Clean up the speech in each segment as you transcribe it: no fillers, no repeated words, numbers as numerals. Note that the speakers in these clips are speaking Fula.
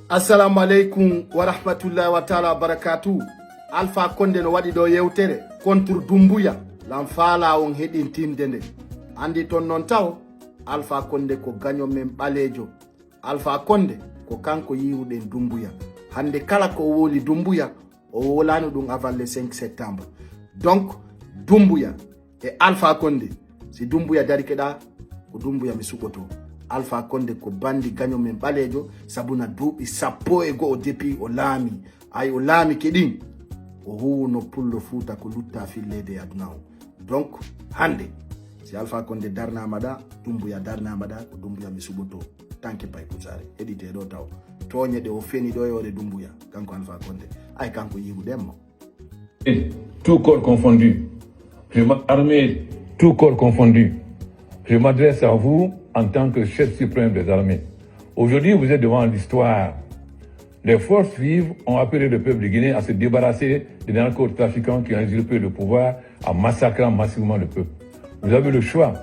Assalamu alaikum wa rahmatullahi wa ta'ala wa barakatuh. Alpha Condé no wadi do yewtere contre Doumbouya lam faala on hedintinde nde andi ton non taw Alpha Condé ko ganyo men balejo. Alpha Condé ko kanko yiwuden Doumbouya hande kala ko woli Doumbouya o wolano dum avant le 5 septembre. Donc Doumbouya et Alpha Condé si Doumbouya dari keda ko Doumbouya mi sukoto. Alpha Condé ko bandi ganyo men balejo sabuna dubi sappo e go depuis o lami ay o lami kedin o huno pullo futa ko lutta fillede aduna o. Donc hande si Alpha Condé darna mada Doumbouya darna mada ko Doumbouya mi suboto tanke pay kusare edite do taw toñe de o feni do yore Doumbouya kanko Alpha Condé ay kanko yimu demmo tout corps confondu, armée tout corps confondu, je m'adresse à vous en tant que chef suprême des armées. Aujourd'hui, vous êtes devant l'histoire. Les forces vives ont appelé le peuple guinéen à se débarrasser des narcotrafiquants qui ont usurpé le pouvoir en massacrant massivement le peuple. Vous avez le choix,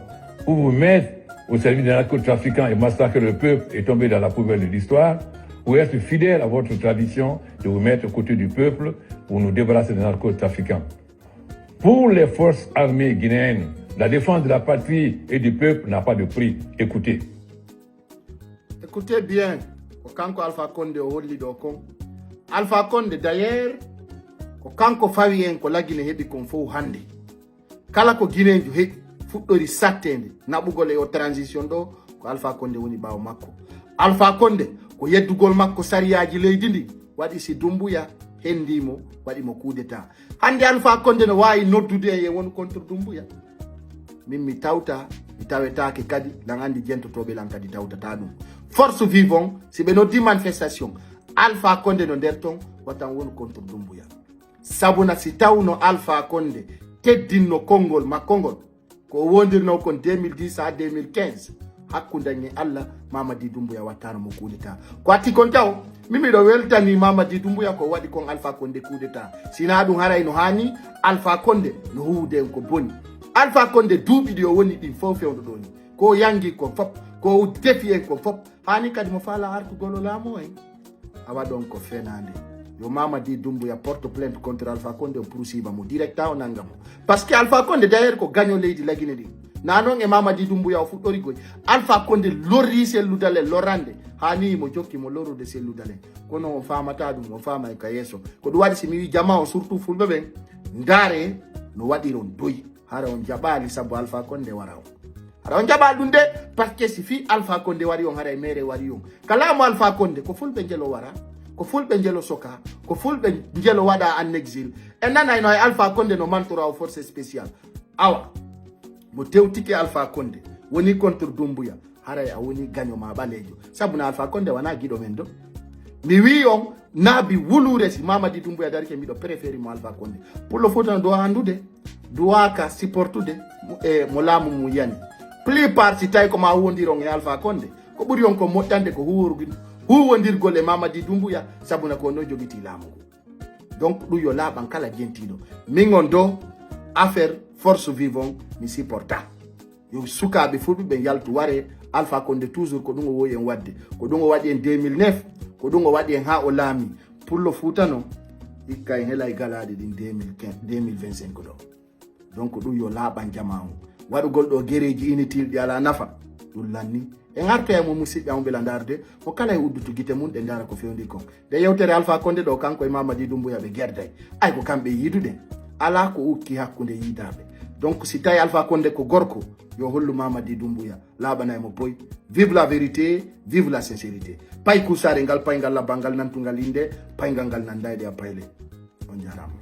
ou vous mettre au service des narcotrafiquants et massacrer le peuple et tomber dans la poubelle de l'histoire, ou être fidèle à votre tradition de vous mettre aux côtés du peuple pour nous débarrasser des narcotrafiquants. Pour les forces armées guinéennes, la défense de la patrie et du peuple n'a pas de prix. Écoutez. Écoutez bien, quand Alpha Condé o holli do kon. Alpha Condé d'ailleurs, quand fawi ko lagine hebi kon fo hande. Kala ko Guinéen he fuddori sattende nabugol e o transition do ko Alpha Condé woni bawo makko. Alpha Condé ko yeddugol makko sariyaaji leydi ndi wadi si Doumbouya hendimo wadi mo coup d'état. Hande Alpha Condé no wawi noddude e won contre Doumbouya. Min mi tawta mi tawetake kadi lan andi jentotobe lan kadi tawtata dum. Force vivant si be noddi manifestation Alpha Condé no der ton watan won contre Doumbouya. Sabuna si tawno Alpha Condé teddinno kongol makongol ko wondirno kon 2010 à 2015 hakkundanye Allah Mamadi Doumbouya watano mo coup d'état. Ko atti kon taw mimi do weltani Mamadi Doumbouya ko wadi kon Alpha Condé coup d'état. Sina dum haray no hani Alpha Condé no huude ko boni. Alpha Condé duubi di o woni din fof fewdo doni ko yangi ko fop ko defi en ko fop hani kadi mo fala artu golo lamo en awa don ko fenande yo Mamadi Doumbouya porte plainte contre Alpha Condé o poursuiva mo directa o nangamo parce que Alpha Condé d'ailleurs ko gagno leydi lagine di nanon e Mamadi Doumbouya o fuddori goy Alpha Condé lorri selludale lorande hani mo jokki mo lorude selludale kono on famata dum on fama e kayeso ko do wadi si mi wi jama on surtout fulbe ben ndare no wadi ron doyi hara on jabali sabu Alpha Condé wara hara on jabal dunde parce que si fi Alpha Condé wari on hara mere wari on kala mo Alpha Condé ko fulbe jelo wara ko fulbe jelo soka ko fulbe jelo wada en exil e nana no Alpha Condé no mantura o force spéciale awa mo tewtike Alpha Condé woni contre Doumbouya hara a woni gagno ma balejo sabu na Alpha Condé wana gido men do mi wi on nabi wulure si Mamadi Doumbouya dari ke mi do préférer mo Alpha Condé pour le fotan do andude duaka supportude mo lamu mu yani plupart si tay ko ma wondiron e Alpha Condé ko buri on ko moddande ko huwondirgol e Mamadi Doumbouya sabuna ko no jogiti lamu. Donc du yo laban kala gentido mingon do affaire force vivant mi supporta yo sukabe fulbe be yaltu ware Alpha Condé toujours ko dungo woyen wadde ko dungo wadi en 2009 ko dungo wadi en ha o lami pour le futano ikay hela galade din 2015 2025 do. Donc du yo laban jama'u wadugol do gereji inutile di ala nafa dul lanni e ngarta mo musidbe am belandarde ko kala e uddutu gite mun de ndara ko fewndi kon de yewtere Alpha Condé do kanko e Mamadi Doumbouya be gerday ay ko kambe yidude ala ko ukki hakkunde yidabe. Donc si tay Alpha Condé ko gorko yo hollu Mamadi Doumbouya labana mo boy vive la vérité, vive la sincérité. Pay kusare ngal pay ngal la bangal nantungal inde pay ngal nandayde a payle on jarama.